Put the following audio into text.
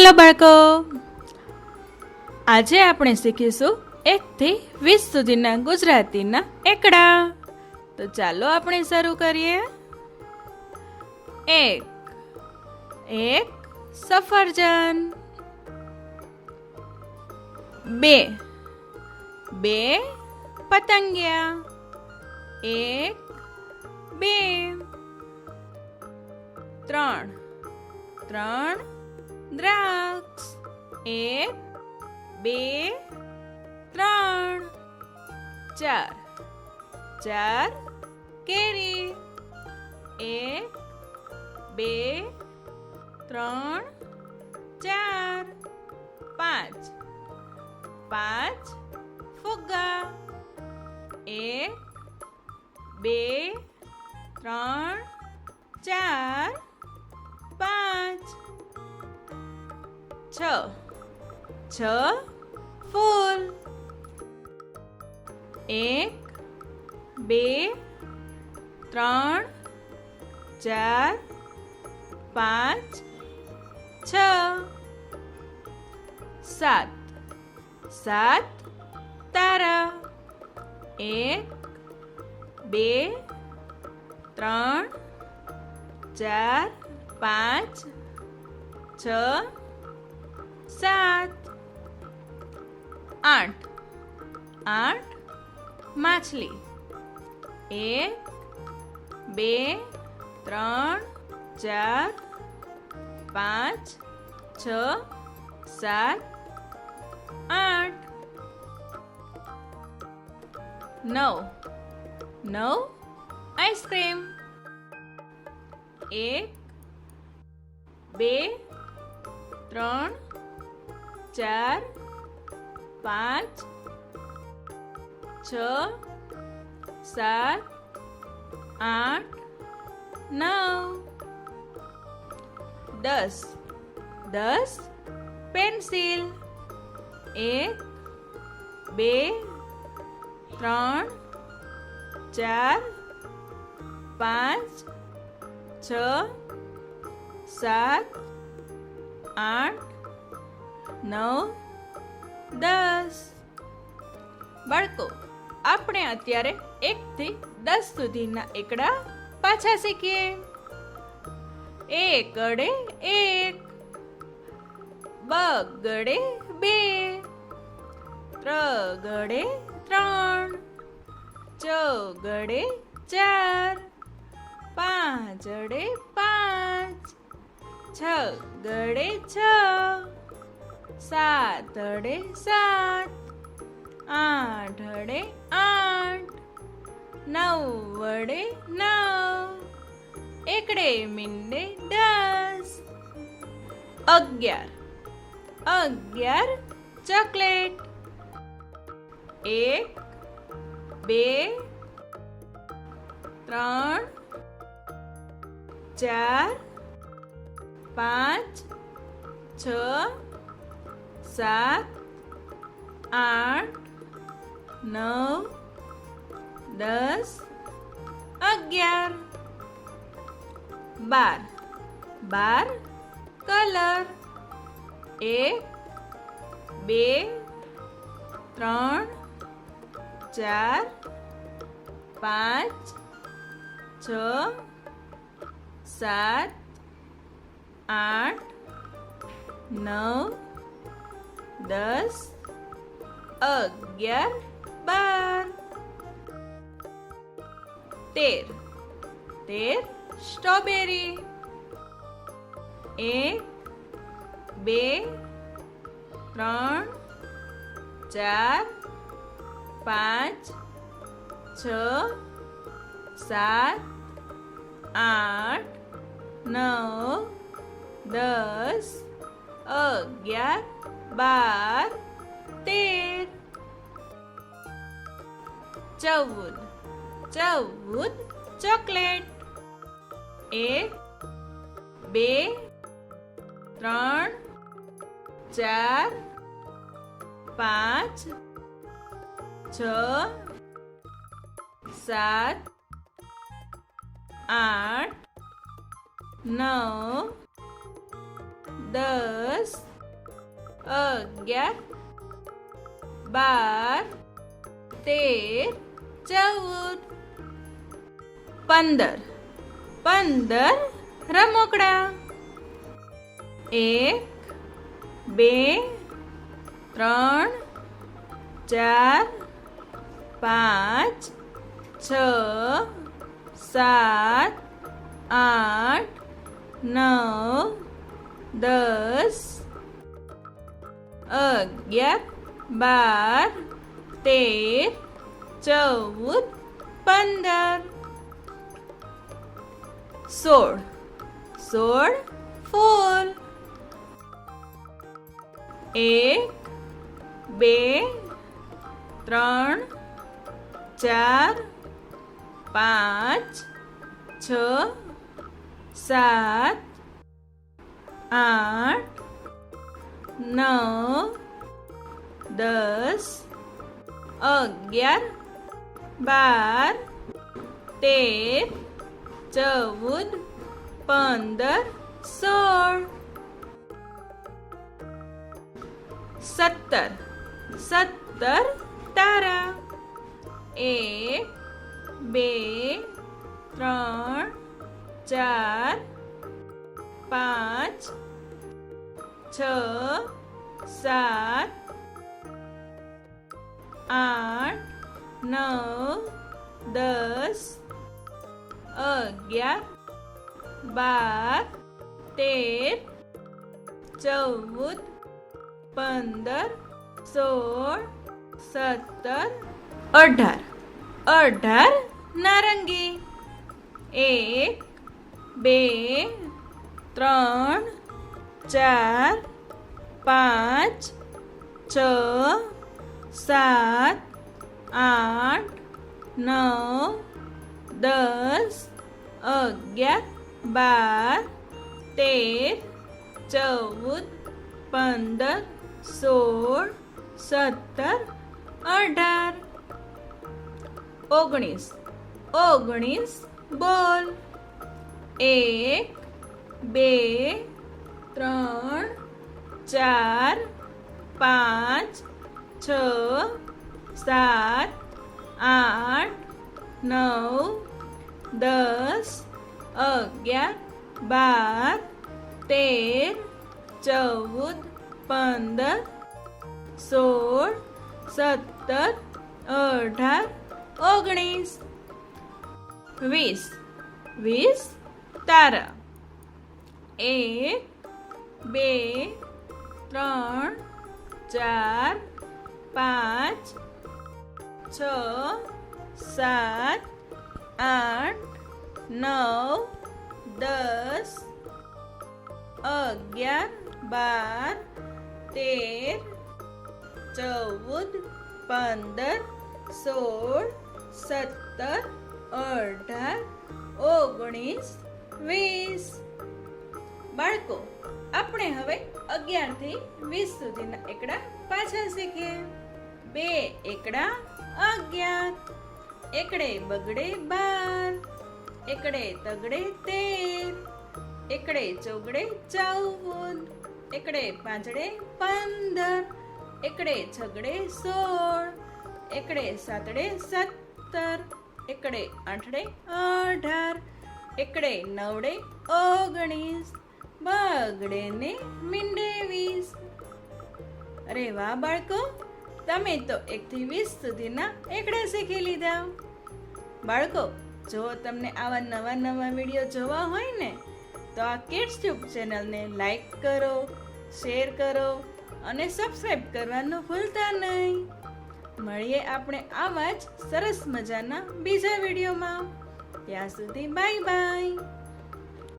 Hello બાળકો, આજે આપણે શીખીશું 1 થી 20 સુધીના ગુજરાતીના એકડા. તો ચાલો આપણે શરૂ કરીએ. 1 સફરજન. 2 પતંગિયા. 1 2 3 દ્રાક્ષ. 1 2 3 4 કેરી. 1 2 3 4 5 ફુગ્ગા. 1 2 3 4 5 6 ફૂલ. 1 2 3 4 5 6 7 તારા. 1 2 3 4 5 6 7 8 માછલી. 1 2 3 4 5 6 7 8 9 આઈસ્ક્રીમ. 1 2 3 4 5 6 7 8 9 10 પેન્સિલ. 1 2 3 4 5 6 7 8 9 10. બાળકો, આપણે અત્યારે 1 થી 10 સુધીના એકડા પાછા શીખીએ. એકડે 1, બગડે 2, ત્રગડે 3, ચોગડે 4, પાંચડે 5, છગડે 6, સાતડે 7, આઠડે 8, નવડે 9, એકડે મીંડે 10. 11 ચોકલેટ. 1 2 3 4 5 6 7 8 9 10 11. 12 કલર. 1 2 3 4 5 6 7 8 9 10 11 12. 13 સ્ટ્રોબેરી. 1 2 3 4 5 6 7 8 9 10 11 12 13. 14 ચોકલેટ. 1 2 3 4 5 6 7 8 9 10 11 12 13 14 15 15 રમકડા 1 2 3 4 5 6 7 8 9 10 11 12 13 14 15 16 16 ફૂલ 1 2 3 4 5 6 7 8 9 10 11 12 13 14 15 16 17 17 તારા 1 2 3 4 5 6 7 8 9 10 11 12 13 14 15 16 17 18 18 નારંગી 1 2 3 4 5 6 7 8 9 10 11 12 13 14 15 16 17 18 19 19 બોલ 1 2 3 4 5 6 7 8 9 10 11 12 13 14 15 16 17 18 19 20 20 તારા 1 2 3 4 5 6 7 8 9 10 11 12 13 14 15 16 17 18 19 20 બાળકો, આપણે હવે 11 થી 20 સુધીના એકડા પાછા શીખીએ. 2 એકડા 11, એકડે બગડે 12, એકડે તગડે 13, એકડે ચોગડે 14, એકડે પાંચડે 15, એકડે છગડે 16, એકડે સાતડે 17, એકડે આઠડે 18, એકડે નવડે 19, બગડે ને મીંડે 20. અરે વાહ બાળકો, તમે તો 1 થી 20 સુધીના એકડા શીખી લીધા. બાળકો, જો તમને આવા નવા વિડીયો જોવા હોય ને તો આ કિડ્સ ટ્યુબ ચેનલને લાઈક કરો, શેર કરો અને સબસ્ક્રાઈબ કરવાનું ભૂલતા નહીં. મળીએ આપણે આવા જ સરસ મજાના બીજા વિડીયોમાં. ત્યાં સુધી બાય બાય.